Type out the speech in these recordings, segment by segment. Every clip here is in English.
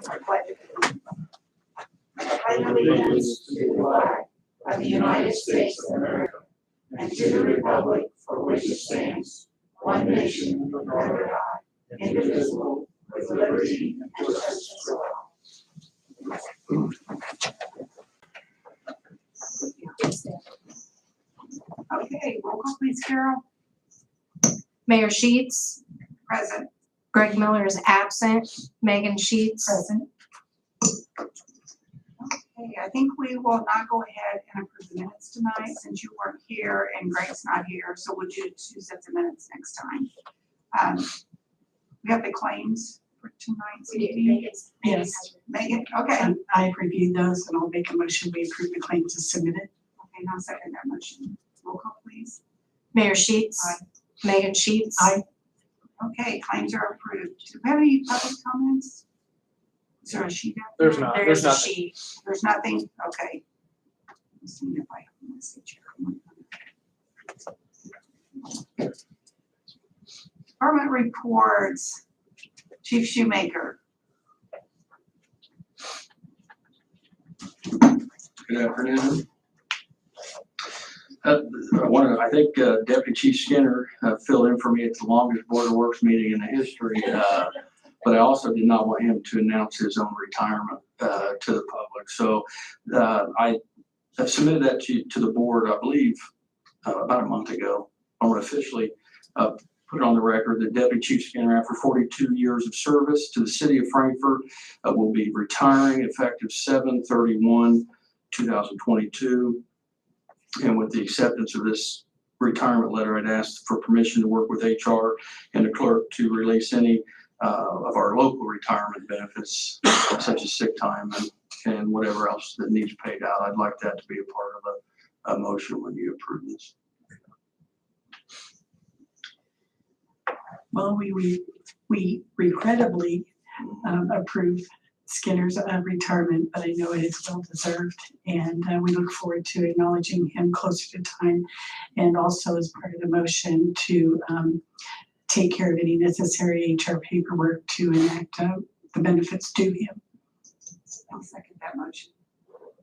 I pledge allegiance to the flag of the United States of America and to the republic for which it stands, one nation, under God, indivisible, with liberty and justice for all. Okay, roll call please, Carol. Mayor Sheets, Present. Greg Miller is absent, Megan Sheets. Present. Okay, I think we will not go ahead and approve the minutes tonight since you weren't here and Greg's not here, so would you two set the minutes next time? We have the claims for tonight's meeting. Yes. Megan, okay. I've reviewed those and I'll make a motion, we approve the claims as submitted. Okay, now second that motion. Roll call please. Mayor Sheets. Aye. Megan Sheets. Aye. Okay, claims are approved. Do we have any public comments? Is there a sheet out there? There's not. There There's is a nothing. sheet. There's nothing? Okay. Let's see if I have a message here. Department reports. Chief Shoemaker. Good afternoon. I think Deputy Chief Skinner filled in for me at the longest Board of Works meeting in the history, but I also did not want him to announce his own retirement to the public. So I submitted that to the board, I believe, about a month ago. I want to officially put it on the record that Deputy Chief Skinner, after 42 years of service to the city of Frankfurt, will be retiring effective 7/31/2022. And with the acceptance of this retirement letter, I'd asked for permission to work with HR and the clerk to release any of our local retirement benefits, such as sick time and whatever else that needs paid out. I'd like that to be a part of a motion when you approve this. Well, we regrettably approve Skinner's retirement, but I know it is well deserved, and we look forward to acknowledging him closer to time, and also as part of the motion to take care of any necessary HR paperwork to enact the benefits due him. I'll second that motion. Roll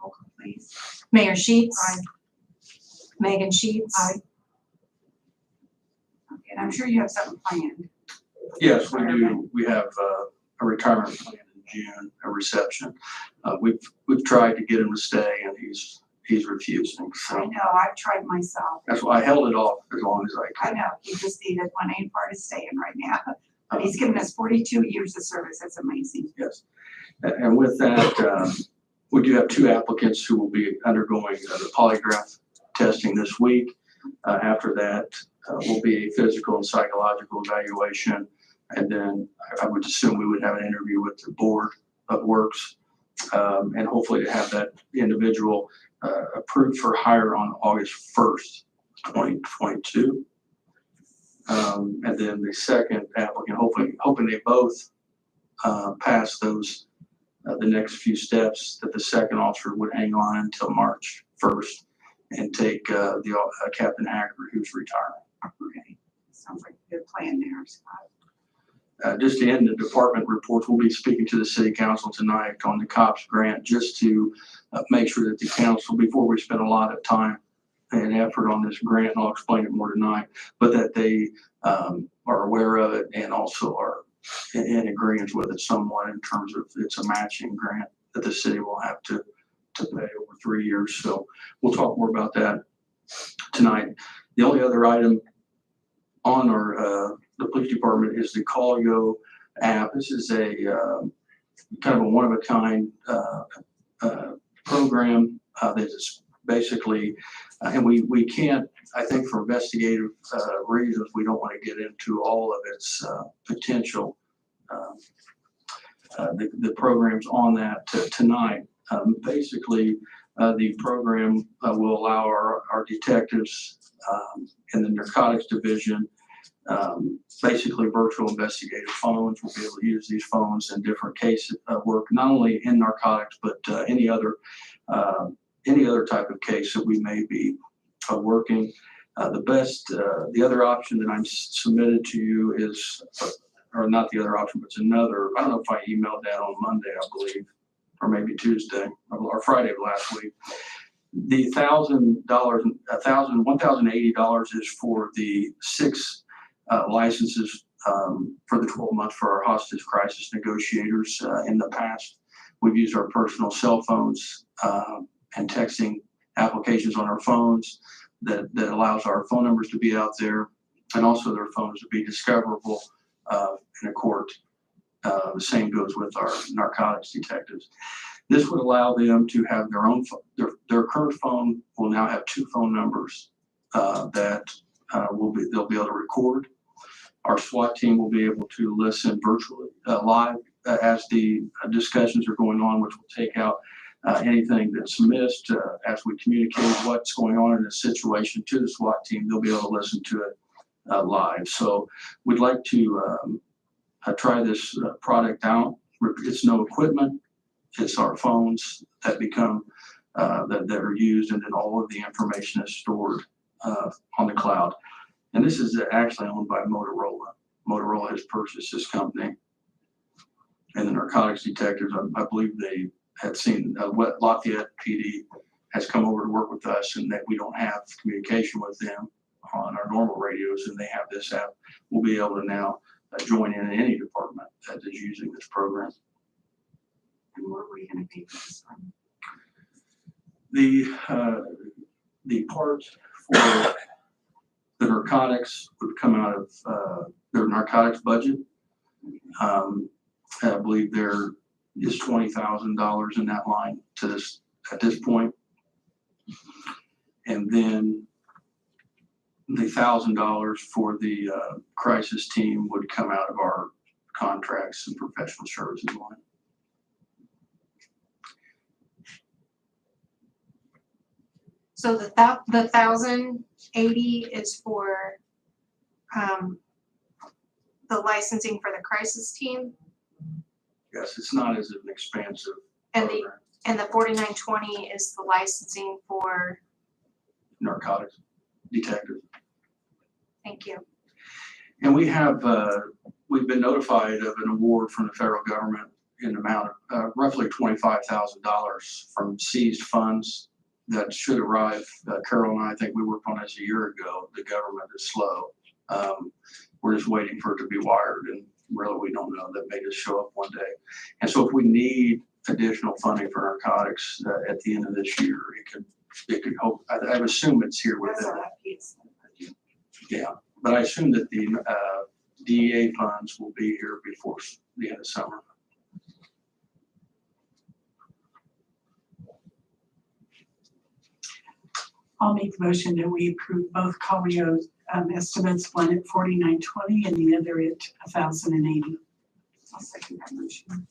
call please. Mayor Sheets. Aye. Megan Sheets. Aye. Okay, and I'm sure you have something planned. Yes, we do. We have a retirement plan in June, a reception. We've tried to get him to stay, and he's refusing. I So know, I've tried myself. that's why I held it off as long as I I could. know, he just needed one ain't part of staying right now. But he's given us 42 years of service. That's amazing. Yes. And with that, we do have two applicants who will be undergoing the polygraph testing this week. After that will be a physical and psychological evaluation. And then I would assume we would have an interview with the Board of Works, and hopefully to have that individual approved for hire on August 1st, 2022. And then the second applicant, hoping they both pass those, the next few steps, that the second officer would hang on until March 1st and take Captain Hacker, who's retiring. Okay, sounds like a good plan there, Scott. Just to end the department reports, we'll be speaking to the city council tonight on the COPS grant, just to make sure that the council, before we spend a lot of time and effort on this grant, and I'll explain it more tonight, but that they are aware of it and also are in agreement with it somewhat in terms of it's a matching grant that the city will have to pay over 3 years. So we'll talk more about that tonight. The only other item on our the police department is the Call Yo app. This is a kind of a one-of-a-kind program that is basically, and we can't, I think for investigative reasons, we don't want to get into all of its potential. The programs on that tonight. Basically, the program will allow our detectives in the narcotics division basically virtual investigative phones. We'll be able to use these phones in different cases of work, not only in narcotics, but any other type of case that we may be working. The other option that I'm submitted to you is or not the other option, but it's another, I don't know if I emailed that on Monday, I believe, or maybe Tuesday, or Friday of last week. The $1,080 is for the 6 licenses for the 12 months for our hostage crisis negotiators. In the past, we've used our personal cell phones and texting applications on our phones that allows our phone numbers to be out there, and also their phones to be discoverable in a court. The same goes with our narcotics detectives. This would allow them to have their own, their current phone will now have 2 phone numbers that they'll be able to record. Our SWAT team will be able to listen virtually, live, as the discussions are going on, which will take out anything that's missed as we communicate what's going on in the situation to the SWAT team. They'll be able to listen to it live. So we'd like to try this product out. It's no equipment. It's our phones that become that are used, and then all of the information is stored on the cloud. And this is actually owned by Motorola. Motorola has purchased this company. And the narcotics detectives, I believe they had seen what Lafayette PD has come over to work with us, and that we don't have communication with them on our normal radios, and they have this app. We'll be able to now join in any department that is using this program. And where are we gonna pay for this from? The part for the narcotics would come out of their narcotics budget. I believe there is $20,000 in that line at this point. And then the $1,000 for the crisis team would come out of our contracts and professional services line. So the 1,080 is for the licensing for the crisis team, Yes, it's not as an expansive and program. the 4920 is the licensing for. Narcotics detective. Thank you. And we have, we've been notified of an award from the federal government in the amount of roughly $25,000 from seized funds that should arrive. Carol and I think we worked on this a year ago. The government is slow. We're just waiting for it to be wired, and really we don't know. That may just show up one day. And so if we need additional funding for narcotics at the end of this year, it could hope, I assume it's here with it. Yeah, but I assume that the DEA funds will be here before the end of summer. I'll make the motion that we approve both Colio estimates, one at 4920 and the other at 1,080. I'll second that motion.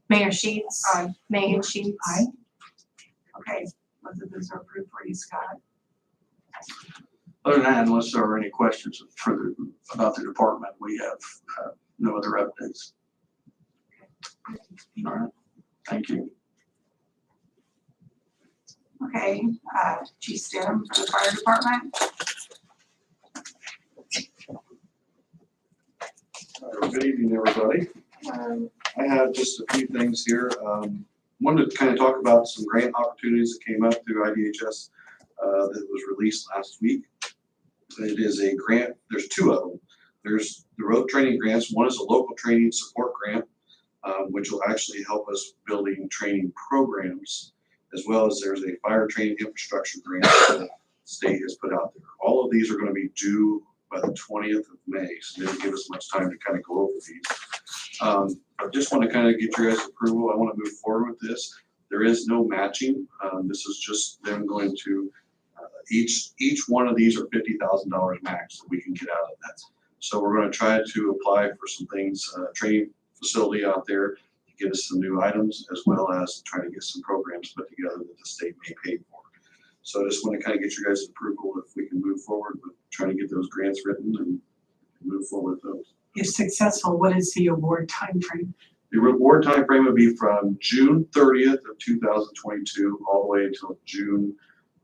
Mayor Sheets. Aye. Megan Sheets. Aye. Okay, both of those are approved for you, Scott. Other than that, unless there are any questions about the department, we have no other updates. All right, thank you. Okay, Chief Stidham for the fire department. Good evening, everybody. I have just a few things here. Wanted to kind of talk about some grant opportunities that came up through IDHS that was released last week. It is a grant, there's 2 of them. There's the road training grants. One is a local training support grant, which will actually help us building training programs, as well as there's a fire training infrastructure grant that the state has put out there. All of these are going to be due by the 20th of May, so they didn't give us much time to kind of go over these. I just want to kind of get your guys' approval. I want to move forward with this. There is no matching. This is just them going to, each one of these are $50,000 max that we can get out of that. So we're going to try to apply for some things, training facility out there to get us some new items, as well as try to get some programs put together that the state may pay for. So I just want to kind of get your guys' approval if we can move forward with trying to get those grants written and move forward with those. If successful, what is the award timeframe? The reward timeframe would be from June 30th of 2022 all the way until June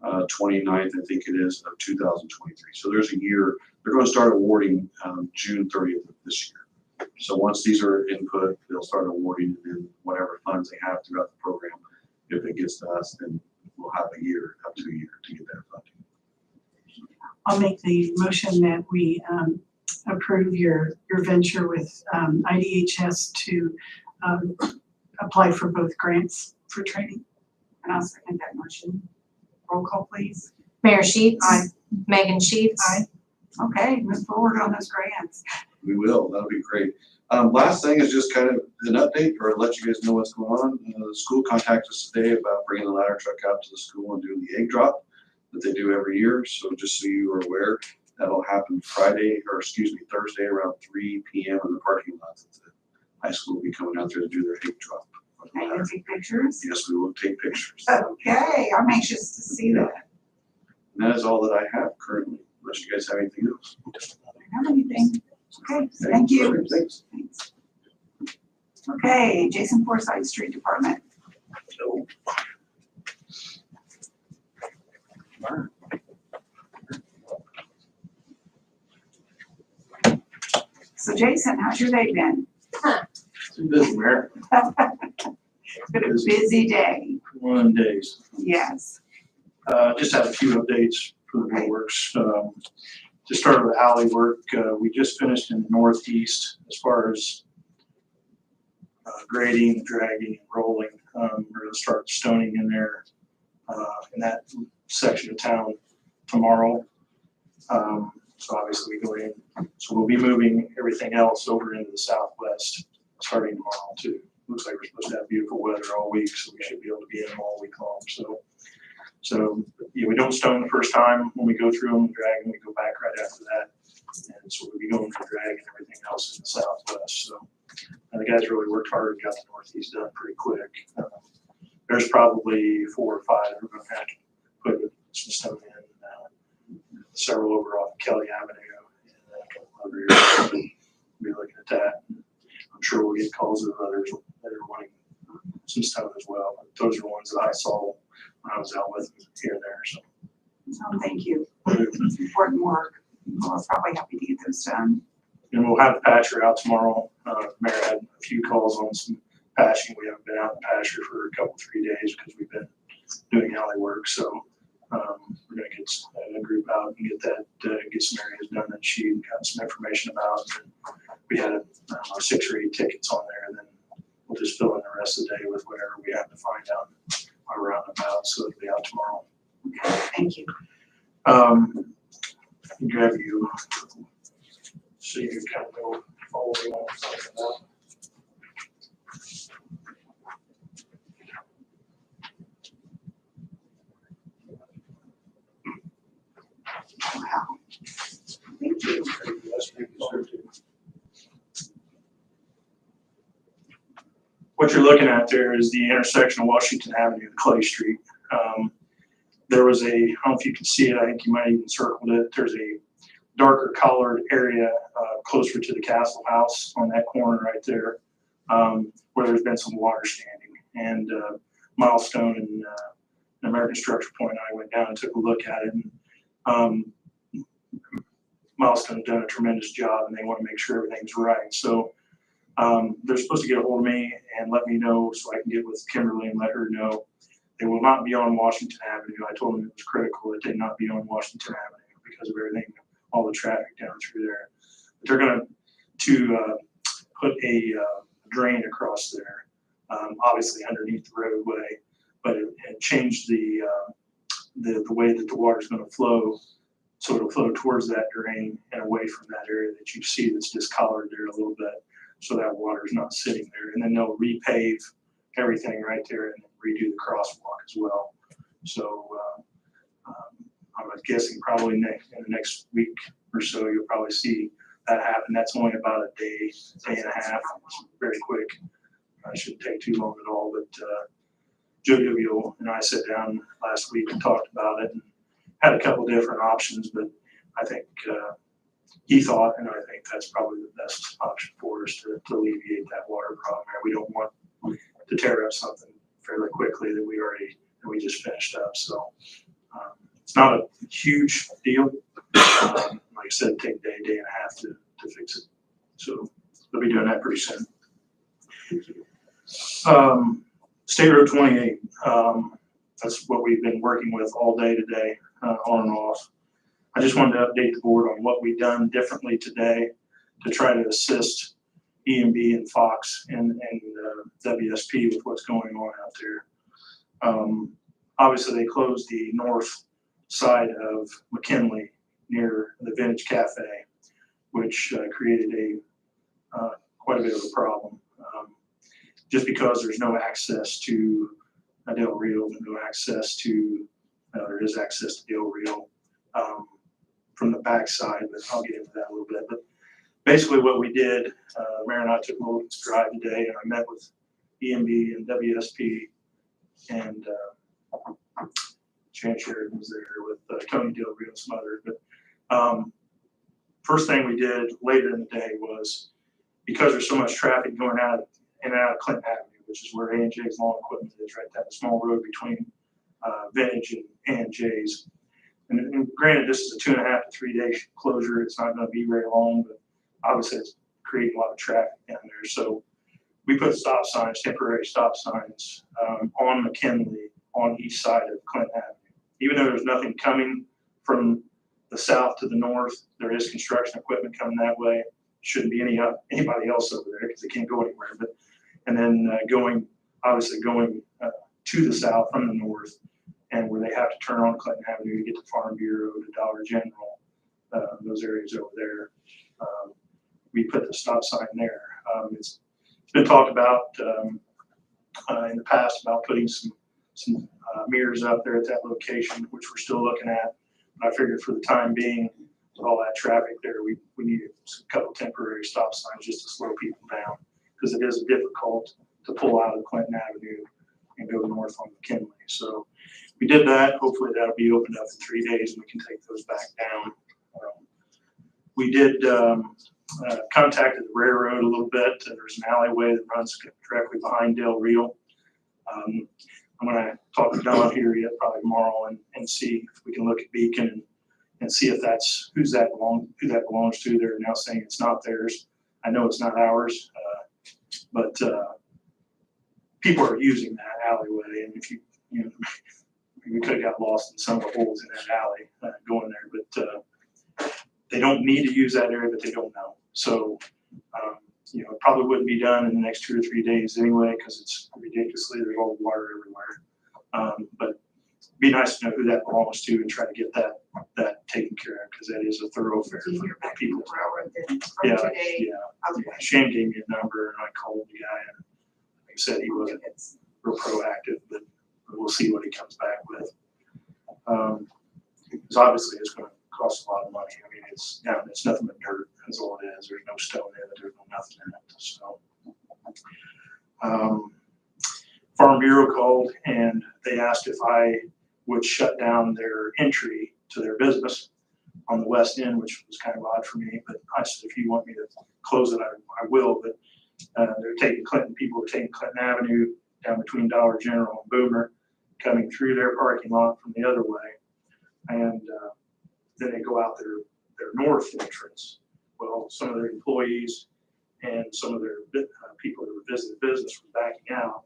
29th, I think it is, of 2023. So there's a year they're going to start awarding June 30th of this year. So once these are input, they'll start awarding, and then whatever funds they have throughout the program, if it gets to us, then we'll have a year, up to a year to get that funding. I'll make the motion that we approve your venture with IDHS to apply for both grants for training. And I'll second that motion. Roll call, please. Mayor Sheets. Aye. Megan Sheets. Aye. Okay, move forward on those grants. We will, that'll be great. Last thing is just kind of an update or let you guys know what's going on. The school contacted us today about bringing the ladder truck out to the school and doing the egg drop that they do every year. So just so you are aware, that'll happen Thursday around 3 p.m. in the parking lot. The high school will be coming out there to do their egg drop. Can you take pictures? Yes, we will take pictures. Okay, I'm anxious to see that. And that is all that I have currently. Unless you guys have anything else. I don't have anything. Okay, thank you. Thanks. Thanks. Okay, Jason Forsyth, Street Department. So Jason, how's your day been? Too busy, Mayor. It's been a busy day. One of them days. Yes. Just have a few updates for the works. To start with alley work, we just finished in the northeast as far as grading, dragging, and rolling. We're gonna start stoning in there in that section of town tomorrow. So obviously we go in. So we'll be moving everything else over into the southwest starting tomorrow too. Looks like we're supposed to have beautiful weather all week, so we should be able to be in them all week long. So yeah, we don't stone the first time when we go through them, drag, and we go back right after that. And so we'll be going for drag and everything else in the southwest. So the guys really worked hard, got the northeast done pretty quick. There's probably 4 or 5 that we're going to have to put some stone in, several over off Kelly Avenue, and a couple other areas. We'll be looking at that. I'm sure we'll get calls of others that are wanting some stone as well. But those are ones that I saw when I was out with them here and there. So Thank you. It's important work. We're probably happy to get those done. and we'll have the patcher out tomorrow. Mayor had a few calls on some patching. We haven't been out in the pasture for a couple, 3 days because we've been doing alley work. So we're gonna get a group out and get that, get some areas done that she got some information about. And we had 6 or 8 tickets on there, and then we'll just fill in the rest of the day with whatever we have to find out while we're out and about. So it'll be out tomorrow. Okay, thank you. Grab you. So you can kind of go follow along something like that. Wow. Thank you. What you're looking at there is the intersection of Washington Avenue and Clay Street. There was I don't know if you can see it, I think you might even circled it. There's a darker colored area closer to the Castle House on that corner right there, where there's been some water standing. And Milestone and American Structure Point and I went down and took a look at it. And Milestone's done a tremendous job, and they want to make sure everything's right. So they're supposed to get a hold of me and let me know so I can get with Kimberly and let her know. They will not be on Washington Avenue. I told them it was critical that they not be on Washington Avenue because of everything, all the traffic down through there. But they're going to put a drain across there, obviously underneath the roadway, but it changed the way that the water is going to flow. So it'll flow towards that drain and away from that area that you see that's discolored there a little bit. So that water is not sitting there. And then they'll repave everything right there and then redo the crosswalk as well. So I'm guessing probably in the next week or so, you'll probably see that happen. That's only about a day and a half. It's very quick. Shouldn't take too long at all. But Joe and I sat down last week and talked about it and had a couple different options, but I think he thought, and I think that's probably the best option for us to alleviate that water problem. We don't want to tear up something fairly quickly that we just finished up. So it's not a huge deal. Like I said, take a day and a half to fix it. So they'll be doing that pretty soon. State Road 28, that's what we've been working with all day today, on and off. I just wanted to update the board on what we've done differently today to try to assist EMB and Fox and WSP with what's going on out there. Obviously, they closed the north side of McKinley near the Vintage Cafe, which created quite a bit of a problem. Just because there's no access to Del Rio, no access to, there is access to Del Rio from the backside, but I'll get into that a little bit. But basically what we did, Mayor and I took a little drive today, and I met with EMB and WSP, and Jan Sheridan was there with Tony Del Rio and some others. But first thing we did later in the day was, because there's so much traffic going out in and out of Clinton Avenue, which is where A&J's Lawn Equipment is, right there, the small road between Vintage and A&J's. And granted, this is a 2.5 to 3 day closure. It's not going to be very long, but obviously it's creating a lot of traffic down there. So we put stop signs, temporary stop signs on McKinley on each side of Clinton Avenue. Even though there's nothing coming from the south to the north, there is construction equipment coming that way. Shouldn't be anybody else over there because they can't go anywhere. But and then going to the south from the north, and where they have to turn on Clinton Avenue to get to Farm Bureau, to Dollar General, those areas over there. We put the stop sign there. It's been talked about in the past about putting some mirrors out there at that location, which we're still looking at. But I figured for the time being, with all that traffic there, we needed a couple temporary stop signs just to slow people down, because it is difficult to pull out of Clinton Avenue and go north on McKinley. So we did that. Hopefully that'll be opened up in 3 days and we can take those back down. We did contacted the railroad a little bit. There's an alleyway that runs directly behind Del Rio. I'm going to talk to Don here yet probably tomorrow and see if we can look at Beacon and see if that's who that belongs to. They're now saying it's not theirs. I know it's not ours, but people are using that alleyway, and if you know, we could have got lost in some of the holes in that alley going there, but they don't need to use that area, but they don't know. So, you know, it probably wouldn't be done in the next 2 or 3 days anyway, because it's ridiculously, there's all water everywhere. But it'd be nice to know who that belongs to and try to get that taken care of, because that is a thoroughfare for people. Yeah, Shane gave me a number and I called the guy, and he said he wasn't real proactive, but we'll see what he comes back with. Because obviously it's going to cost a lot of money. I mean, it's nothing but dirt. That's all it is. There's no stone in it. There's no nothing in it. So, Farm Bureau called and they asked if I would shut down their entry to their business on the west end, which was kind of odd for me. But I said, if you want me to close it, I will. But people are taking Clinton Avenue down between Dollar General and Boomer, coming through their parking lot from the other way. And then they go out their north entrance. Well, some of their employees and some of their people that were visiting the business were backing out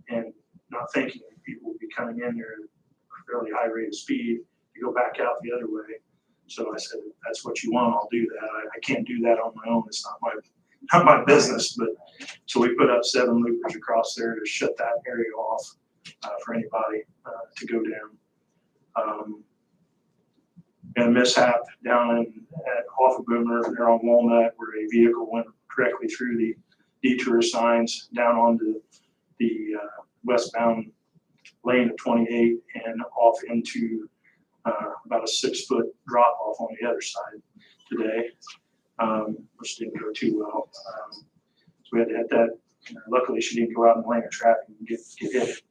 and not thinking that people would be coming in there at a fairly high rate of speed to go back out the other way. So I said, if that's what you want, I'll do that. I can't do that on my own. It's not my business. But so we put up 7 loopers across there to shut that area off for anybody to go down. And a mishap down off of Boomer, there on Walnut, where a vehicle went directly through the detour signs down onto the westbound lane of 28 and off into about a 6-foot drop off on the other side today, which didn't go too well. So we had to hit that. Luckily, she didn't go out in the lane of traffic and get hit.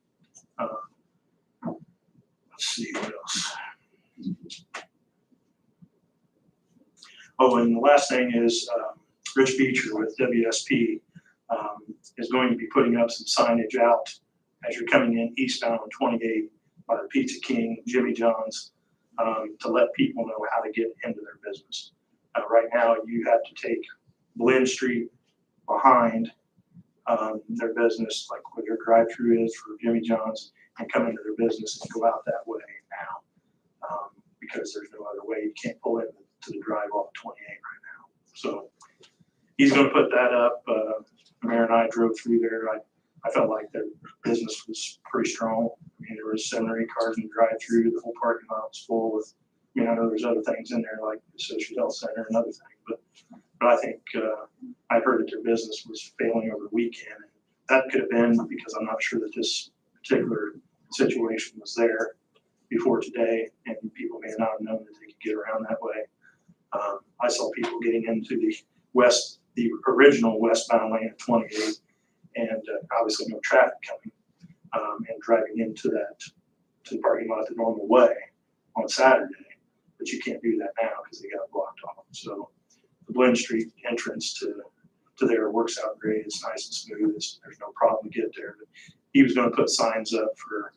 Let's see what else. Oh, and the last thing is Rich Beecher with WSP is going to be putting up some signage out as you're coming in eastbound on 28 by the Pizza King, Jimmy John's, to let people know how to get into their business. Right now, you have to take Blinn Street behind their business, like where their drive-through is for Jimmy John's, and come into their business and go out that way now. Because there's no other way. You can't pull in to the drive off 28 right now. So he's gonna put that up. The mayor and I drove through there. I felt like their business was pretty strong. I mean, there was 7 or 8 cars in the drive-through. The whole parking lot was full with, I mean, I know there's other things in there like the Social Health Center and other things, but I think I heard that their business was failing over the weekend. And that could have been because I'm not sure that this particular situation was there before today, and people may not have known that they could get around that way. I saw people getting into the original westbound lane of 28, and obviously no traffic coming, and driving into the parking lot the normal way on Saturday. But you can't do that now because they got it blocked off. So the Blinn Street entrance to there works out great. It's nice and smooth. There's no problem to get there. But he was going to put signs up for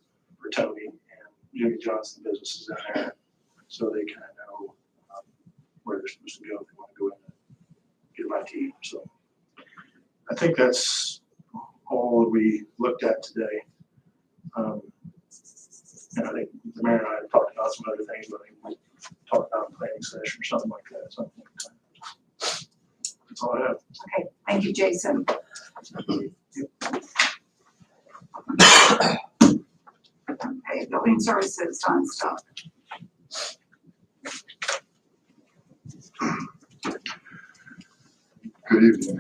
Tony and Jimmy Johnson businesses in there, so they kind of know where they're supposed to go if they want to go in and get my tea. So I think that's all that we looked at today. And I think the mayor and I have talked about some other things, but I think we talked about a planning session or something like that. So that's all I have. Okay, thank you, Jason. Okay, building services, Don Stock. Good evening.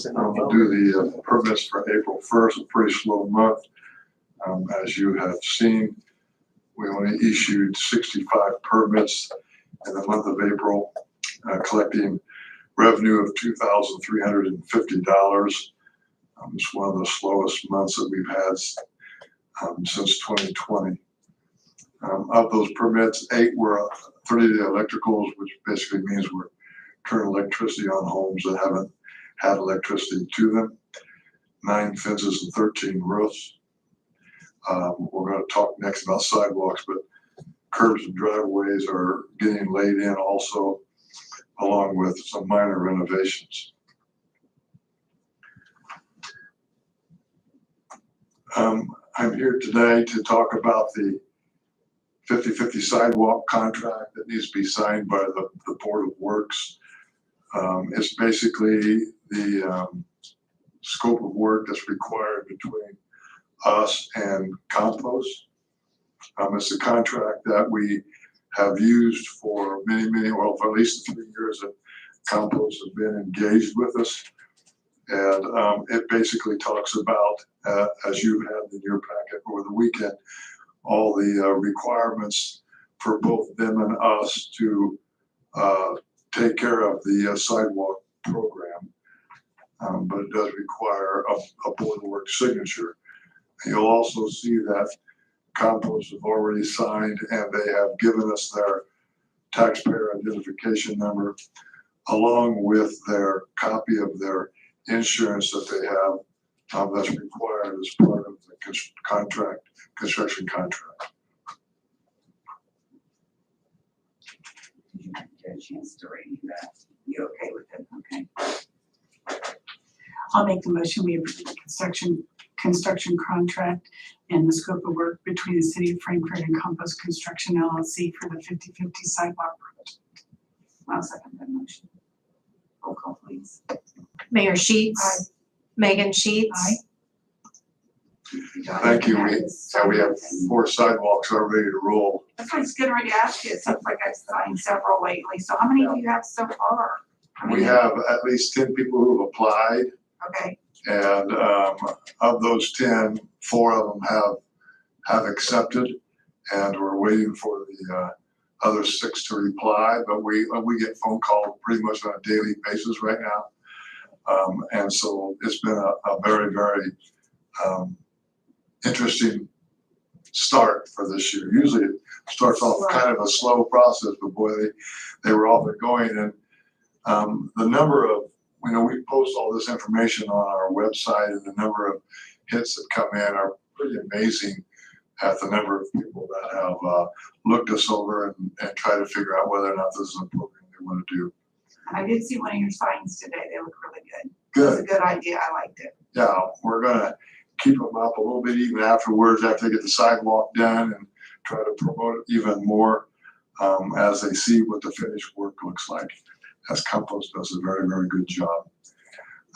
We'll do the permits for April 1st, a pretty slow month. As you have seen, we only issued 65 permits in the month of April, collecting revenue of $2,350. It's one of the slowest months that we've had since 2020. Of those permits, 8 were 30-day electricals, which basically means we're turning electricity on homes that haven't had electricity to them. 9 fences and 13 roofs. We're going to talk next about sidewalks, but curbs and driveways are getting laid in also, along with some minor renovations. I'm here today to talk about the 50/50 sidewalk contract that needs to be signed by the Board of Works. It's basically the scope of work that's required between us and Compost. It's a contract that we have used for many, well, for at least 3 years that Compost has been engaged with us. And it basically talks about, as you had in your packet over the weekend, all the requirements for both them and us to take care of the sidewalk program. But it does require a Board of Works signature. You'll also see that Compost have already signed, and they have given us their taxpayer identification number, along with their copy of their insurance that they have that's required as part of the construction contract. You didn't get a chance to read that. You okay with it? Okay. I'll make the motion. We approve the construction contract and the scope of work between the city of Frankfurt and Compost Construction LLC for the 50/50 sidewalk project. I'll second that motion. Roll call, please. Mayor Sheets. Aye. Megan Sheets. Aye. Thank you. We have 4 sidewalks are ready to roll. That's what I was getting ready to ask you. It seems like I've signed several lately. So how many do you have so far? We have at least 10 people who have applied, Okay, and of those 10, 4 of them have accepted, and we're waiting for the other 6 to reply. But we get phone calls pretty much on a daily basis right now, and so it's been a very, very interesting start for this year. Usually it starts off kind of a slow process, but boy, they were off and going. And the number of, we post all this information on our website, and the number of hits that come in are pretty amazing at the number of people that have looked us over and try to figure out whether or not this is a program they want to do. And I did see one of your signs today. They look really good. It was Good. a good idea. I liked it. Yeah, we're gonna keep them up a little bit even afterwards, after they get the sidewalk done, and try to promote it even more as they see what the finished work looks like, as Compost does a very, very good job.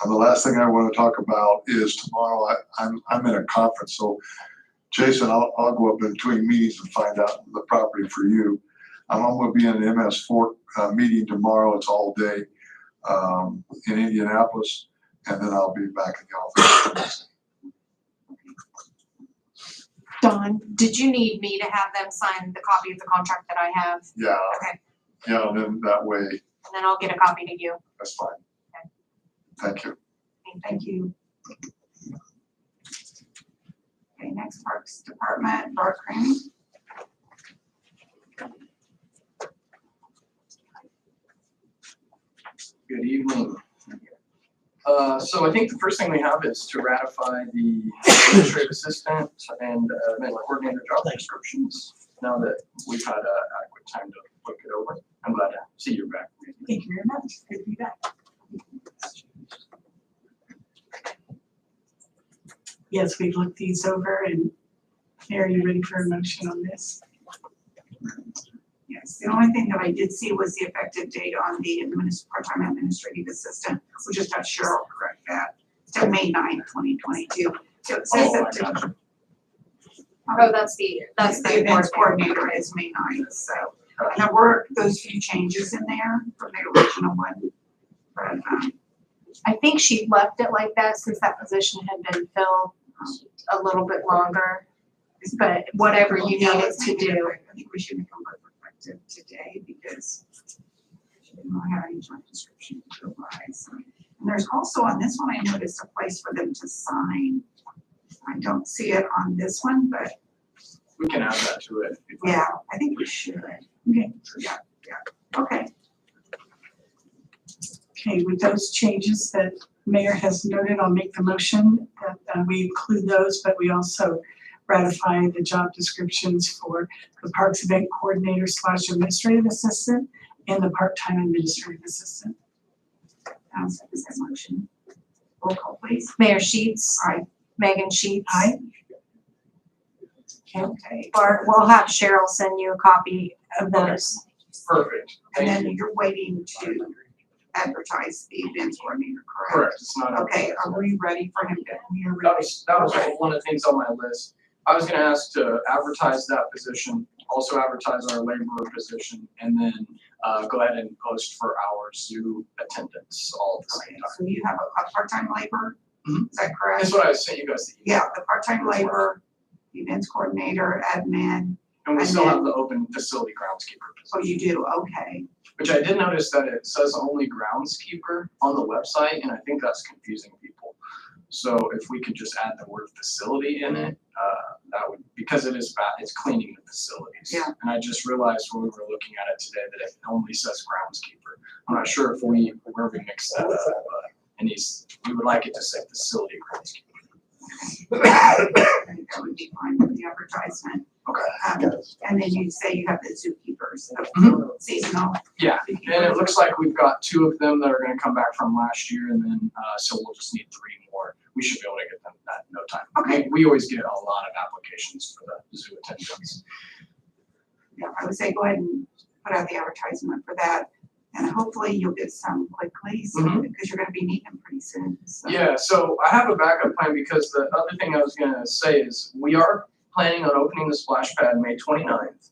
And the last thing I want to talk about is tomorrow, I'm in a conference, so Jason, I'll go up in between meetings and find out the property for you. I'm gonna be in an MS4 meeting tomorrow, it's all day in Indianapolis, and then I'll be back in the office. Dawn, did you need me to have them sign the copy of the contract that I have? Yeah, Okay, yeah, and then that way, and then I'll get a copy to you. that's fine. Thank you. Thank you. Okay, next Parks Department, Bart Crane. Good evening. So I think the first thing we have is to ratify the administrative assistant and medical coordinator job descriptions. Now that we've had adequate time to look it over, I'm glad to see you back. Thank you very much. Good to be back. Yes, we've looked these over, and Mayor, are you ready for a motion on this? Yes, the only thing that I did see was the effective date on the part-time administrative assistant. We just had Cheryl correct that. To May 9th, 2022. So it says Oh, that. Oh, that's the events coordinator is May 9th, so. And there were those few changes in there from the original one. But, I think she left it like that since that position had been filled a little bit longer. But whatever you yeah, needed let's to make it do. effective. I think we should make them effective today because she didn't really have any job description to provide. So. And there's also on this one, I noticed a place for them to sign. I don't see it on this one, but We can add that to it. yeah, I think we should. Okay. Yeah, okay. Okay, with those changes that Mayor has noted, I'll make the motion that we include those, but we also ratify the job descriptions for the Parks Event Coordinator / Administrative Assistant and the Part-Time Administrative Assistant. I'll second that motion. Roll call, please. Mayor Sheets. Aye. Megan Sheets. Aye. Okay. Or we'll have Cheryl send you a copy of those. Perfect. And Thank then you. you're waiting to advertise the events coordinator, correct? Correct. It's not. Okay, are we ready for him to, we are That ready? was one of the things on my list. I was gonna ask to advertise that position, also advertise our laborer position, and then go ahead and post for our zoo attendance all at the same Okay, time. so you have a part-time labor, Mhm. is that correct? That's what I was saying, you guys. Yeah, the part-time labor, events coordinator, admin, And we and still then- have the open facility groundskeeper oh, position, you do, okay. which I did notice that it says only groundskeeper on the website, and I think that's confusing people. So if we could just add the word facility in it, that would, because it is it's cleaning the facilities. Yeah. And I just realized when we were looking at it today that it only says groundskeeper. I'm not sure where we mixed that up, but we would like it to say facility groundskeeper. I think that would be fine with the advertisement. Okay. And then you say you have the zookeepers, so Mhm. seasonal. Yeah, and it looks like we've got 2 of them that are gonna come back from last year, and then, so we'll just need 3 more. We should be able to get them that in no time. Okay. We always get a lot of applications for the zoo attendants. Yeah, I would say go ahead and put out the advertisement for that. And hopefully you'll get some quickly, so, Mhm. because you're gonna be needing them pretty soon, so. Yeah, so I have a backup plan because the other thing I was gonna say is we are planning on opening the splash pad May 29th.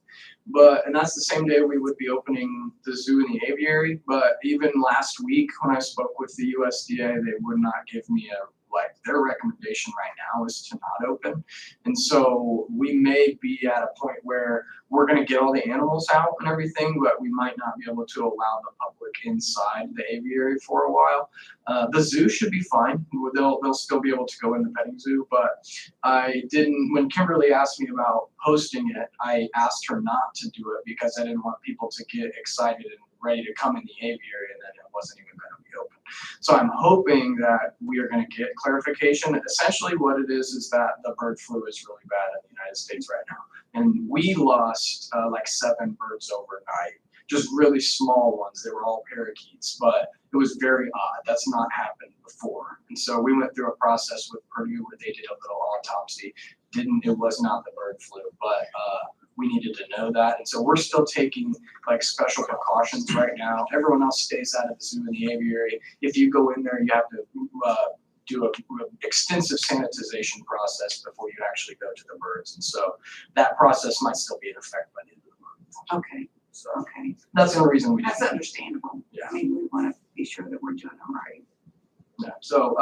And that's the same day we would be opening the zoo and the aviary, but even last week when I spoke with the USDA, they would not give me their recommendation right now is to not open. And so we may be at a point where we're gonna get all the animals out and everything, but we might not be able to allow the public inside the aviary for a while. The zoo should be fine. They'll still be able to go in the petting zoo, but when Kimberly asked me about hosting it, I asked her not to do it because I didn't want people to get excited and ready to come in the aviary and then it wasn't even gonna be open. So I'm hoping that we are gonna get clarification. Essentially what it is that the bird flu is really bad in the United States right now. And we lost 7 birds overnight just really small ones. They were all parakeets, but it was very odd. That's not happened before. And so we went through a process with Purdue where they did a little autopsy. It was not the bird flu, but we needed to know that. And so we're still taking like special precautions right now. Everyone else stays out of the zoo and the aviary. If you go in there, you have to do an extensive sanitization process before you actually go to the birds. And so that process might still be in effect by the end of the month. Okay, So okay. that's the only reason we did That's it. understandable. Yeah. I mean, we want to be sure that we're doing it right. Yeah. So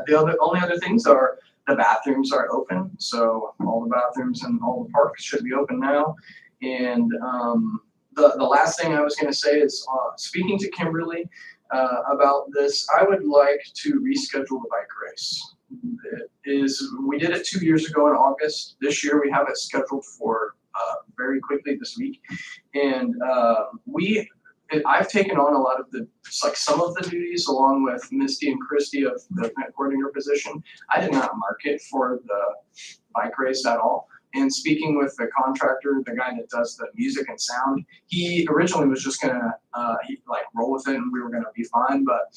the only other things are the bathrooms are open. So all the bathrooms in all the parks should be open now. And the last thing I was going to say is speaking to Kimberly about this, I would like to reschedule the bike race. We did it 2 years ago in August. This year we have it scheduled for very quickly this week. And I've taken on a lot of some of the duties along with Misty and Christy of the event coordinator position. I did not market for the bike race at all. And speaking with the contractor, the guy that does the music and sound, he originally was just gonna roll with it and we were gonna be fine. But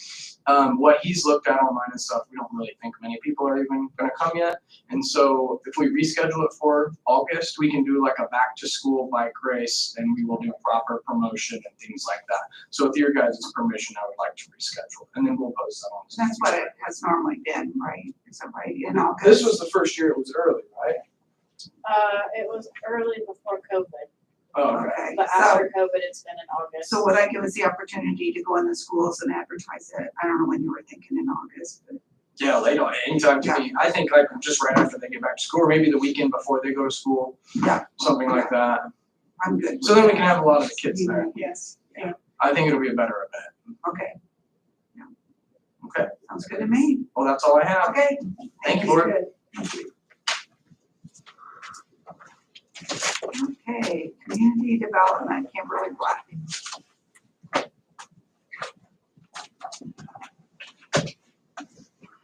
what he's looked at online and stuff, we don't really think many people are even gonna come yet. And so if we reschedule it for August, we can do like a back to school bike race and we will do proper promotion and things like that. So with your guys' permission, I would like to reschedule and then we'll post that on. That's what it has normally been, right? Is that right? In August? This was the first year it was early, right? It was early before COVID, Oh, okay. Okay, but so, after COVID, it's been in August. so would I give us the opportunity to go in the schools and advertise it? I don't know when you were thinking in August, but. Yeah, late on, anytime to me. I think like just right after they get back to school, or maybe the weekend before they go to school, Yeah, something like that. I'm good. So then we can have a lot of the kids there. Yes, yeah. I think it'll be a better event. Okay, Okay, sounds good to me. well, that's all I have. Okay. Thank you, Lord. Okay, community development, Kimberly Black.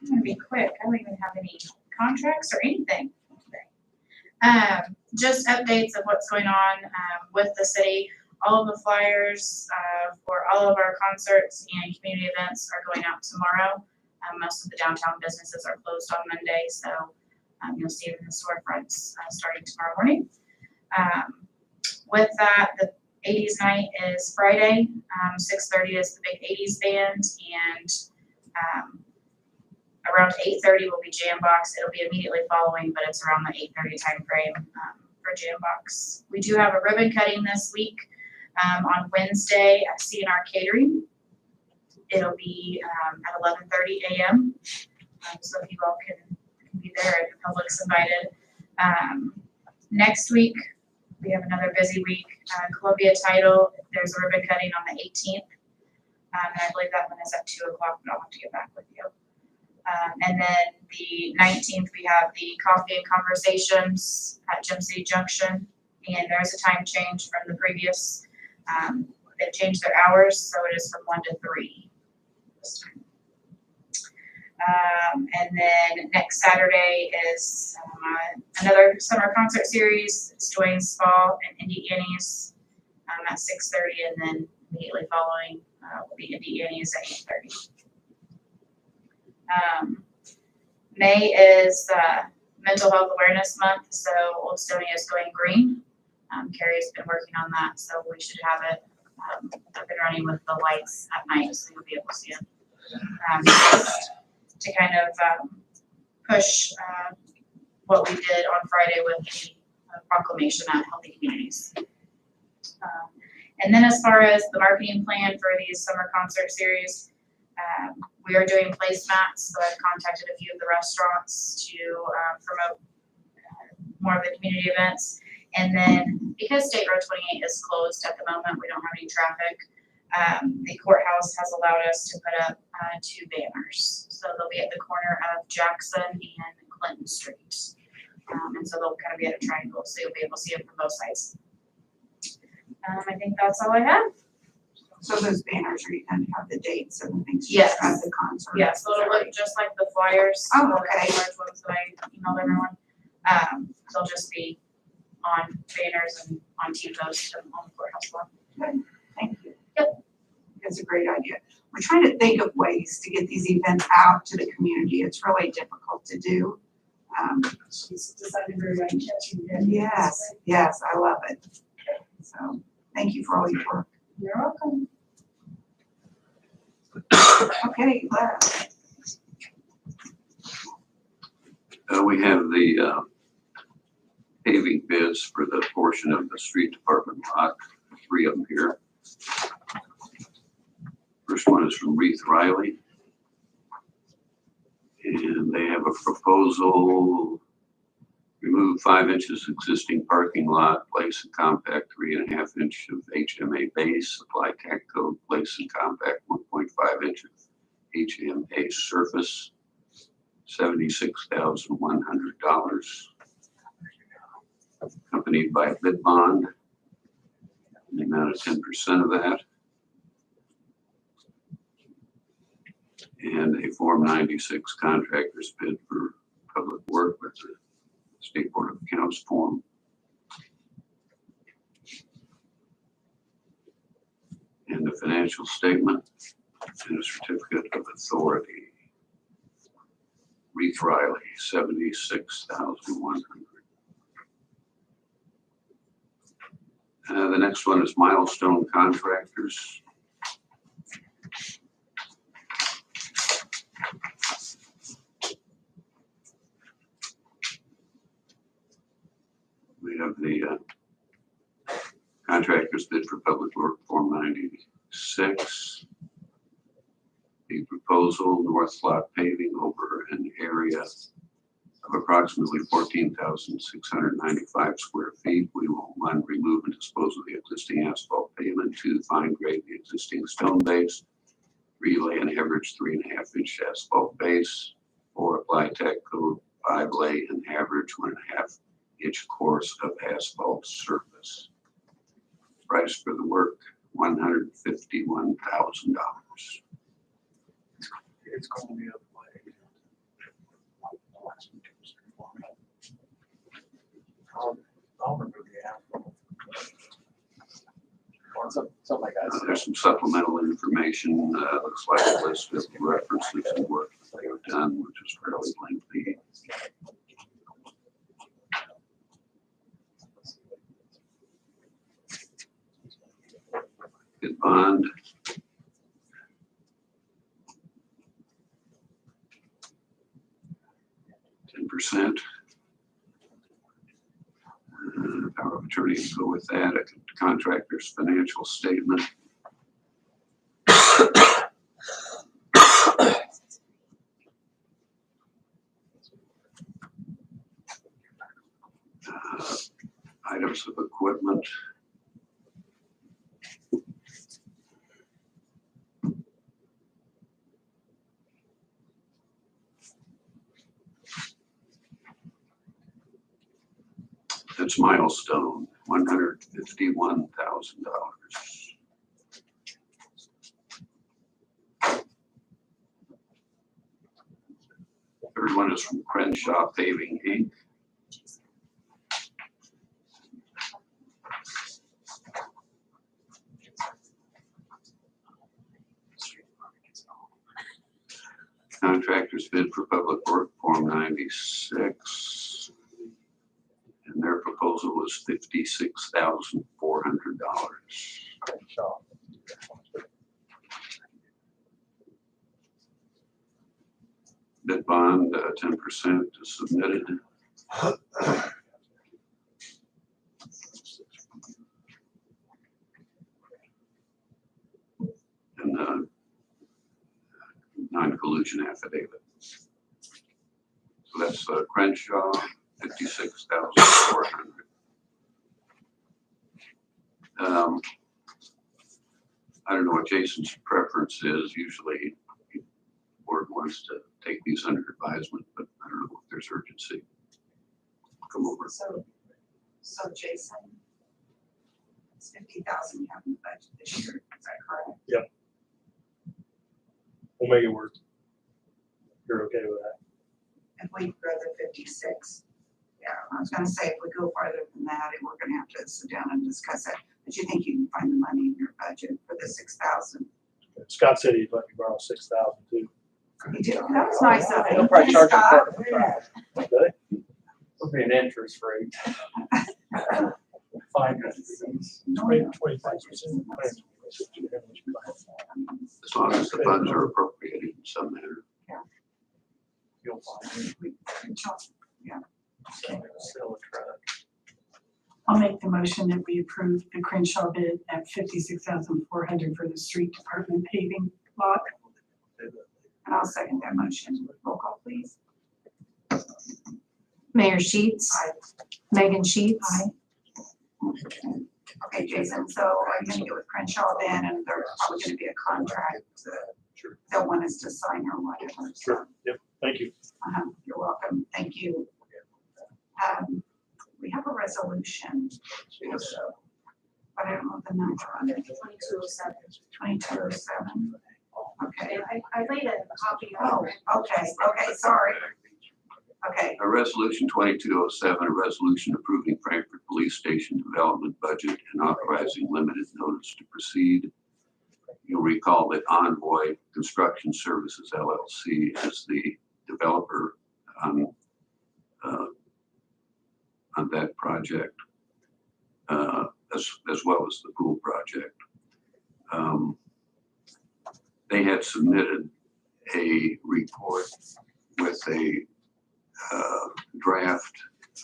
I'm gonna be quick. I don't even have any contracts or anything today. Just updates of what's going on with the city. All of the flyers for all of our concerts and community events are going out tomorrow. Most of the downtown businesses are closed on Monday, so you'll see it in the storefronts starting tomorrow morning. With that, the 80s night is Friday. 6:30 is the big 80s band, and around 8:30 will be Jambox. It'll be immediately following, but it's around the 8:30 time frame for Jambox. We do have a ribbon cutting this week on Wednesday at CNR Catering. It'll be at 11:30 a.m. So if you all can be there, and the public's invited. Next week, we have another busy week. Columbia Title, there's a ribbon cutting on the 18th. And I believe that one is at 2 o'clock, but I'll have to get back with you. And then the 19th, we have the Coffee and Conversations at Gem City Junction. And there's a time change from the previous. They've changed their hours, so it is from 1 to 3 this time. And then next Saturday is another summer concert series. It's Dwayne's Fall and Indie Annie's at 6:30, and then immediately following will be Indie Annie's at 8:30. May is Mental Health Awareness Month, so Old Stony is going green. Carrie's been working on that, so we should have it up and running with the lights at night, so you'll be able to see it. To kind of push what we did on Friday with the proclamation at Healthy Communities. And then as far as the marketing plan for these summer concert series, we are doing placemats, so I've contacted a few of the restaurants to promote more of the community events. And then because State Road 28 is closed at the moment, we don't have any traffic. The courthouse has allowed us to put up 2 banners. So they'll be at the corner of Jackson and Clinton Street. And so they'll kind of be at a triangle, so you'll be able to see them from both sides. I think that's all I have. So those banners are you going to have the dates and things? Yes. At the concert? Yeah, so it'll look just like the flyers. Oh, the okay. large ones that I emailed everyone. They'll just be on banners and on T-posts and on the courthouse wall. Thank It's a great idea. We're trying to think of ways to get these events out to the community. It's really difficult to do. She's decided very well catching it. Yes, yes, I love it. So thank you for all your work. You're welcome. Okay, Lara. We have the paving bids for the portion of the street department lot, 3 of them here. First one is from Reith Riley. And they have a proposal, remove 5 inches existing parking lot, place and compact 3.5 inch of HMA base, apply tack code, place and compact 1.5 inch of HMA surface, $76,100. Accompanied by a bid bond, in the amount of 10% of that. And a Form 96 contractor's bid for public work with the State Board of Accounts form. And a financial statement and a certificate of authority. Reith Riley, $76,100. The next one is Milestone Contractors. We have the contractors bid for public work Form 96. The proposal, North Lot paving over an area of approximately 14,695 square feet. We will 1, remove and dispose of the existing asphalt pavement. 2, fine grade the existing stone base. 3, lay an average 3.5 inch asphalt base. 4, apply tack code. 5, lay an average 1.5 inch course of asphalt surface. Price for the work, $151,000. It's going the other way. I'll remember the apple. Or something like that. There's some supplemental information, looks like a list of references and work that they have done, which is fairly lengthy. Good bond. %. Power of attorney to go with that. A contractor's financial statement. Items of equipment. That's Milestone, $151,000. Third one is from Crenshaw Paving, Inc. Contractors bid for public work, Form 96. And their proposal was $56,400. Bid bond, 10% is submitted. And non-collusion affidavit. So that's Crenshaw, $56,400. I don't know what Jason's preference is. Usually the board wants to take these under advisement, but I don't know if there's urgency. Come over. So Jason, it's 50,000 you have in the budget this year, is that correct? Yep. We'll make it work. You're okay with that? If we go to 56, yeah, I was gonna say if we go farther than that, we're gonna have to sit down and discuss it. But you think you can find the money in your budget for the 6,000? Scott said he'd let me borrow 6,000 too. You do, that was nice of They'll him. probably charge us Scott. part of the price. Okay. It'll be an interest rate. Finance. 25%. As long as the funds are appropriated in some manner. You'll find it. Sell a truck. I'll make the motion that we approve the Crenshaw bid at $56,400 for the street department paving lot. And I'll second that motion. Roll call, please. Mayor Sheets. Aye. Megan Sheets. Okay, Jason, so are you gonna get with Crenshaw then, and there's probably gonna be a contract that they'll want us to sign or whatever. Sure, yep, thank you. You're welcome, thank you. We have a resolution. So, but I don't know the number on it. 2207. 2207. Okay. I laid a copy Oh, okay, sorry. Okay, A resolution 2207, a resolution approving Frankfurt Police Station development budget and authorizing limited notice to proceed. You'll recall that Envoy Construction Services LLC is the developer on that project, as well as the pool project. They had submitted a report with a draft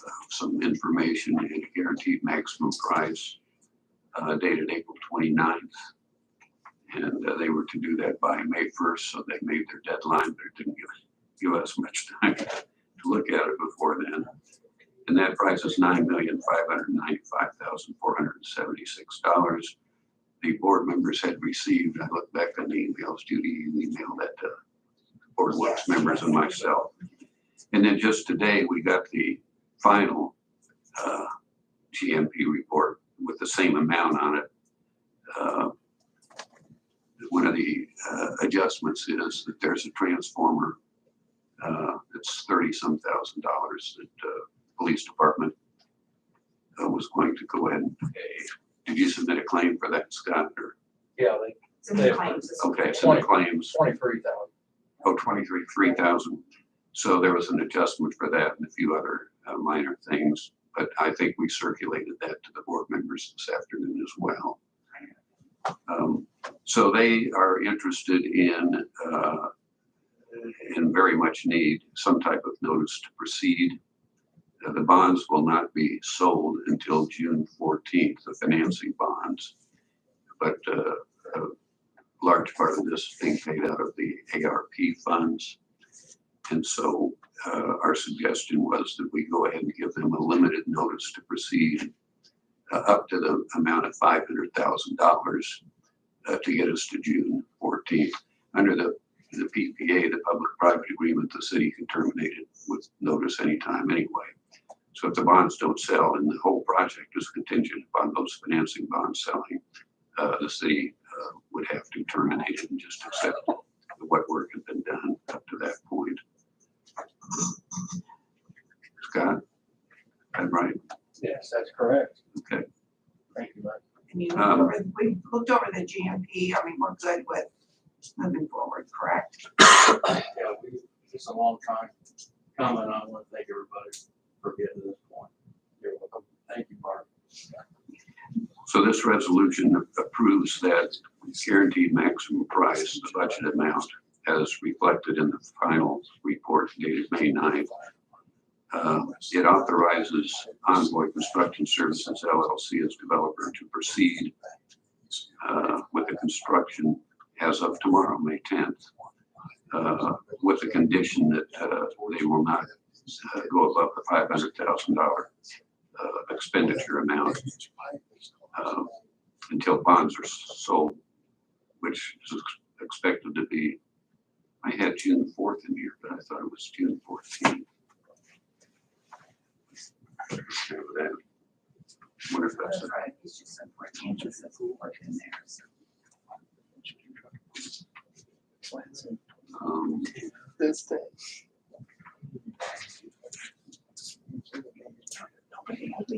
of some information and a guaranteed maximum price dated April 29th. And they were to do that by May 1st, so they made their deadline, but it didn't give us much time to look at it before then. And that price is $9,595,476. The board members had received, I looked back on the emails, Judy, you emailed that to board works members and myself. And then just today, we got the final GMP report with the same amount on it. One of the adjustments is that there's a transformer that's $30-some thousand that police department was going to go ahead and pay. Did you submit a claim for that, Scott? Or? Yeah, it's in the claims. Okay, so the claims. 23,000. Oh, 3,000. So there was an adjustment for that and a few other minor things, but I think we circulated that to the board members this afternoon as well. So they are interested in very much need some type of notice to proceed. The bonds will not be sold until June 14th, the financing bonds, but a large part of this is being paid out of the ARP funds. And so our suggestion was that we go ahead and give them a limited notice to proceed up to the amount of $500,000 to get us to June 14th. Under the PPA, the public-private agreement, the city can terminate it with notice anytime anyway. So if the bonds don't sell and the whole project is contingent upon those financing bonds selling, the city would have to terminate it and just accept what work had been done up to that point. Scott, am I right? Yes, that's correct. Okay. Thank you, Mike. And you we looked over the GMP, I mean, we're good with moving forward, correct? Yeah, it's a long time coming. I want to thank everybody for getting to this point. You're welcome. Thank you, Mark. So this resolution approves that guaranteed maximum price, the budget amount, as reflected in the final report dated May 9th. It authorizes Envoy Construction Services LLC as developer to proceed with the construction as of tomorrow, May 10th, with the condition that they will not go above the $500,000 expenditure amount until bonds are sold, which is expected to be, I had June 4th in here, but I thought it was June 14th. That. Wonder if that's That's right, it's just important, it's a full work in there, so. This day.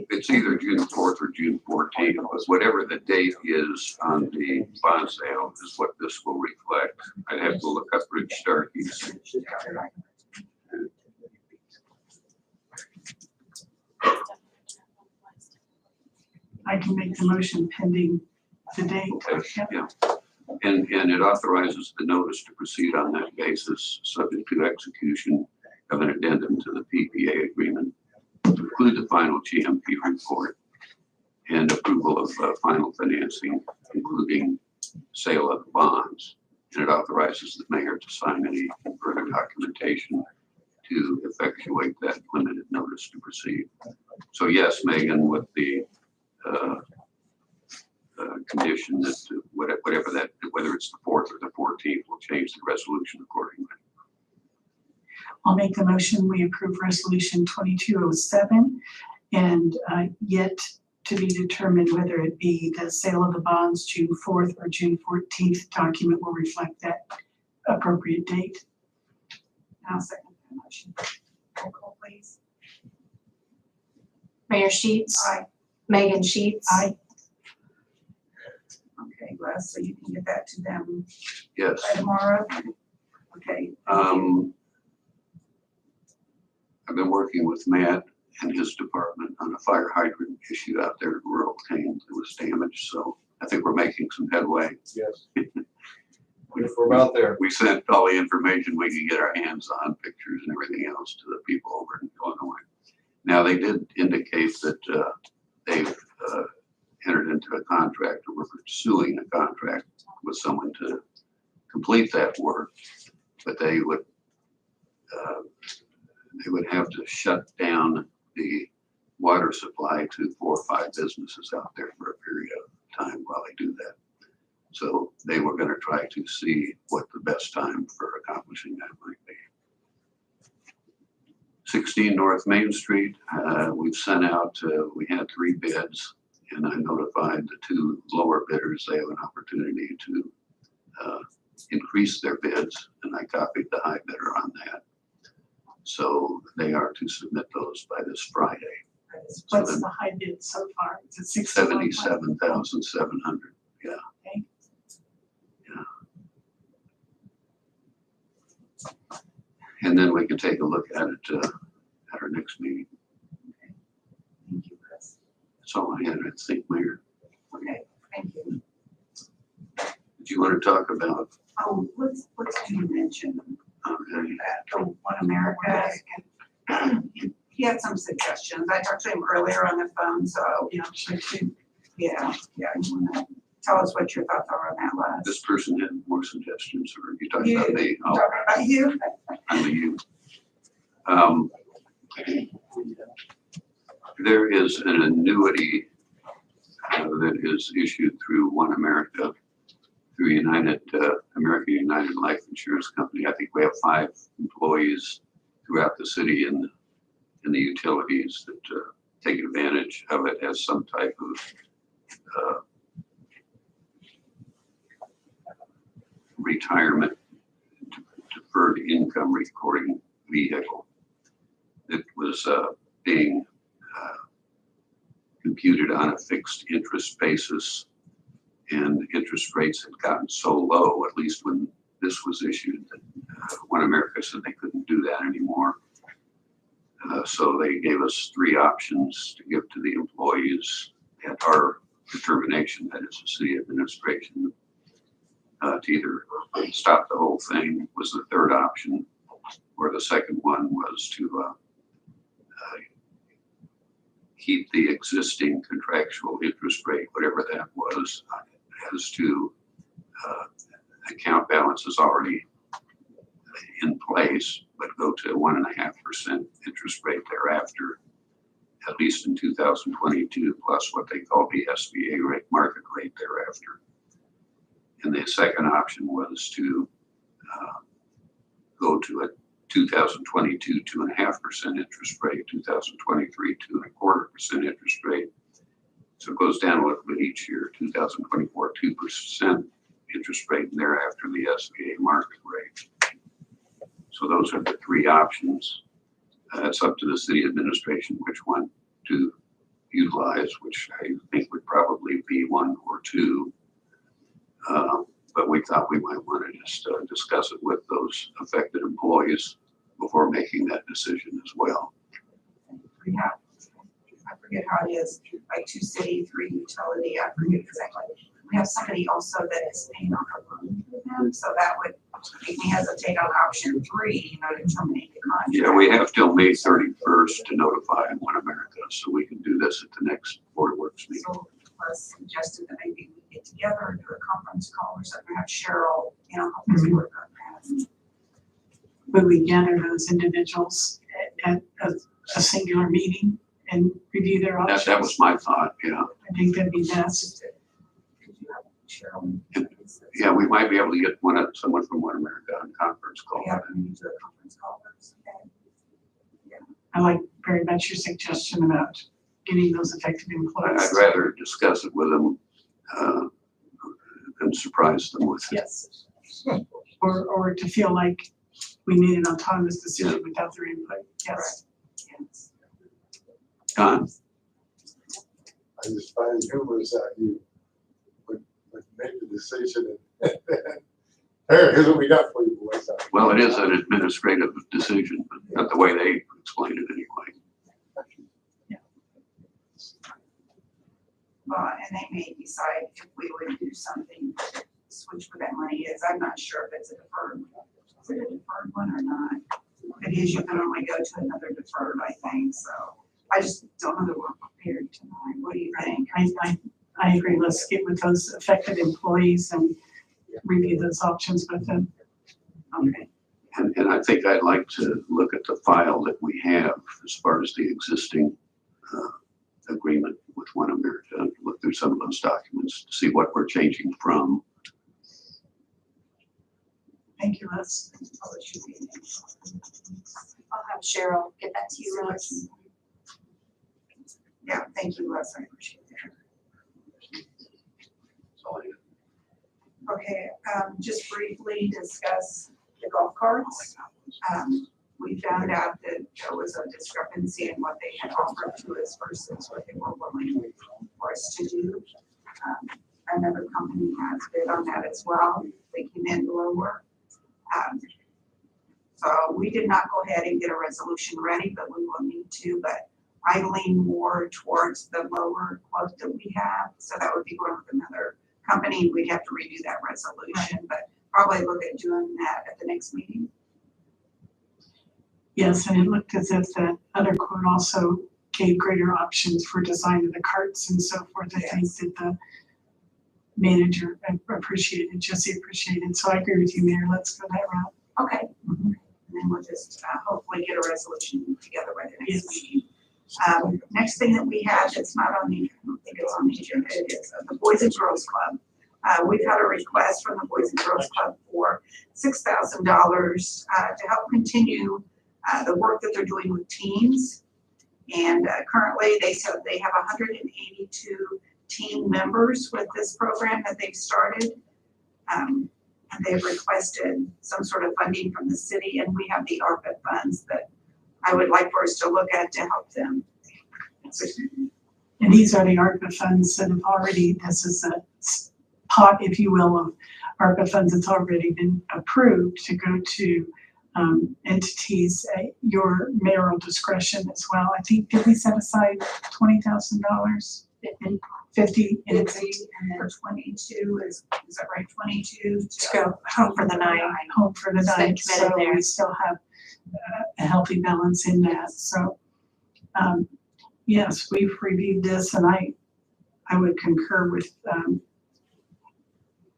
It's It's either June 4th or June 14th, but whatever the date is on the bond sale is what this will reflect. I'd have to look up Rich Starkey's. I can make the motion pending the date. Okay, yeah. And it authorizes the notice to proceed on that basis, subject to execution of an addendum to the PPA agreement, to include the final GMP report and approval of final financing, including sale of bonds. And it authorizes the mayor to sign any further documentation to effectuate that limited notice to proceed. So yes, Megan, with the condition that whatever that, whether it's the 4th or the 14th, will change the resolution accordingly. I'll make the motion, we approve resolution 2207, and yet to be determined whether it be the sale of the bonds June 4th or June 14th document will reflect that appropriate date. I'll second that motion. Roll call, please. Mayor Sheets. Aye. Megan Sheets. Aye. Okay, Les, so you can get that to them Yes. by tomorrow? Okay. I've been working with Matt and his department on a fire hydrant issue out there in rural Kane that was damaged, so I think we're making some headway. Yes. If we're about there. We sent all the information we could get our hands on, pictures and everything else, to the people over in Illinois. Now, they did indicate that they've entered into a contract, or we're pursuing a contract with someone to complete that work, but they would have to shut down the water supply to 4 or 5 businesses out there for a period of time while they do that. So they were going to try to see what the best time for accomplishing that might be. 16 North Main Street, we've sent out, we had 3 bids, and I notified the 2 lower bidders. They have an opportunity to increase their bids, and I copied the high bidder on that. So they are to submit those by this Friday. What's the high bid so far? Is it 77,700, yeah. Okay. Yeah. And then we can take a look at it at our next meeting. Thank you, Chris. That's all I had, I think, Mayor. Okay, thank you. Did you want to talk about, Oh, let's you mention okay, that the One America. He had some suggestions. I talked to him earlier on the phone, so Yeah, sure too. yeah, you wanna tell us what your thoughts are on that, Les? this person had more suggestions, or you talking about me? Talking about you? I'm the you. There is an annuity that is issued through One America, through American United Life Insurance Company. I think we have 5 employees throughout the city and in the utilities that take advantage of it as some type of retirement deferred income recording vehicle. It was being computed on a fixed interest basis, and interest rates had gotten so low, at least when this was issued, that One America said they couldn't do that anymore. So they gave us 3 options to give to the employees at our determination, that is the city administration, to either stop the whole thing was the 3rd option, or the 2nd one was to keep the existing contractual interest rate, whatever that was, as to account balances already in place, but go to 1.5% interest rate thereafter, at least in 2022, plus what they call the SBA rate, market rate thereafter. And the 2nd option was to go to a 2022 2.5% interest rate, 2023 2.25% interest rate. So it goes down a little bit each year. 2024 2% interest rate, and thereafter the SBA market rate. So those are the 3 options. It's up to the city administration which one to utilize, which I think would probably be one or two. But we thought we might want to just discuss it with those affected employees before making that decision as well. We have, I forget how it is, like 2 city, 3 utility, I forget exactly. We have somebody also that is paying off a loan for them, so that would make me hesitate on option 3, to terminate the contract. Yeah, we have till May 31st to notify One America, so we can do this at the next Board of Works meeting. So Les suggested that maybe we get together and do a conference call or something, have Cheryl, help us work on that. Would we gather those individuals at a singular meeting and review their options? That was my thought, yeah. I think that'd be best. Could you have Cheryl? Yeah, we might be able to get someone from One America on conference call. Yeah, we need to do a conference call first, okay? I like very much your suggestion about getting those affected employees. I'd rather discuss it with them than surprise them with it. Yes. Or to feel like we need an autonomous decision without their input. Yes. Yes. Don? I just find it humorous that you would make the decision and here's what we got for you, boys. Well, it is an administrative decision, but not the way they explain it anyway. Well, and they may decide if we would do something, switch where that money is. I'm not sure if it's a deferred one or not. If it is, you can only go to another deferred, I think, so. I just don't know that we're prepared tonight. What do you think? I agree. Let's get with those affected employees and review those options with them. Okay. And I think I'd like to look at the file that we have as far as the existing agreement with One America, and look through some of those documents to see what we're changing from. Thank you, Les. I'll let you read it. I'll have Cheryl get that to you, Rose. Yeah, thank you, Les. I appreciate that. Okay, just briefly discuss the golf carts. We found out that there was a discrepancy in what they had offered to us versus what they were willing for us to do. Another company has bid on that as well. They came in lower. So we did not go ahead and get a resolution ready, but we will need to. But I lean more towards the lower quote that we have. So that would be going with another company. We'd have to redo that resolution, but probably look at doing that at the next meeting. Yes, and it looked as if the other quote also gave greater options for design of the carts and so forth. I think that the manager appreciated, Jesse appreciated. So I agree with you, Mayor. Let's go that route. Okay. And then we'll just hopefully get a resolution together by the next meeting. Next thing that we have that's not on the, I don't think it's on the agenda, it is the Boys and Girls Club. We've had a request from the Boys and Girls Club for $6,000 to help continue the work that they're doing with teens. And currently they said they have 182 teen members with this program that they've started. And they've requested some sort of funding from the city, and we have the ARPA funds that I would like for us to look at to help them. And these are the ARPA funds that have already, this is a pot, if you will, of ARPA funds that's already been approved to go to entities at your mayoral discretion as well. I think, did we set aside $20,000? 50 And then 22 is that right? 22 to go home for the night. Home for the It's been night. So committed there. we still have a healthy balance in that. So yes, we've reviewed this, and I would concur with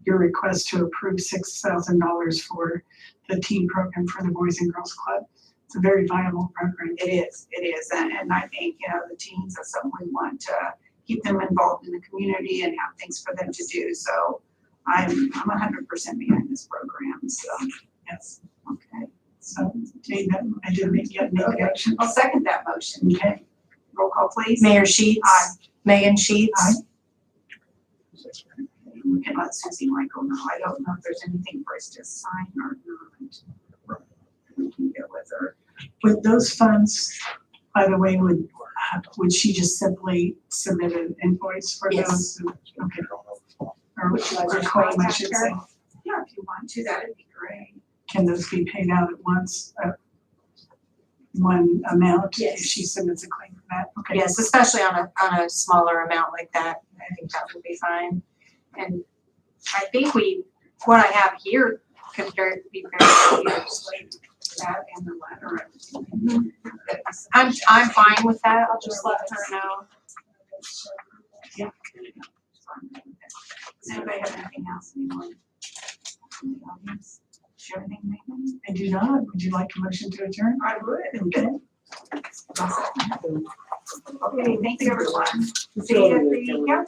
your request to approve $6,000 for the teen program for the Boys and Girls Club. It's a very viable program. It is, and I think, the teens are something we want to keep them involved in the community and have things for them to do. So I'm 100% behind this program, so yes, okay. So I didn't make yet make a motion. I'll second that motion. Okay. Roll call, please. Mayor Sheets. Aye. Megan Sheets. Aye. We can let Susie Michael know. I don't know if there's anything for us to sign or not. We can get with her. With those funds, by the way, would she just simply submit an invoice for Yes. those? Okay. Or claim, I should say. Yeah, if you want to, that'd be great. Can those be paid out at once? One amount if Yes. she submits a claim for that? Okay. Yes, especially on a smaller amount like that, I think that would be fine. And I think what I have here could be very used. That and the letter. I'm fine with that, I'll just let her know. Does anybody have anything else anyone in the audience? Do you have anything, Megan? I do not. Would you like a motion to adjourn? I would. Okay. Okay, thank you, everyone. See you at the council.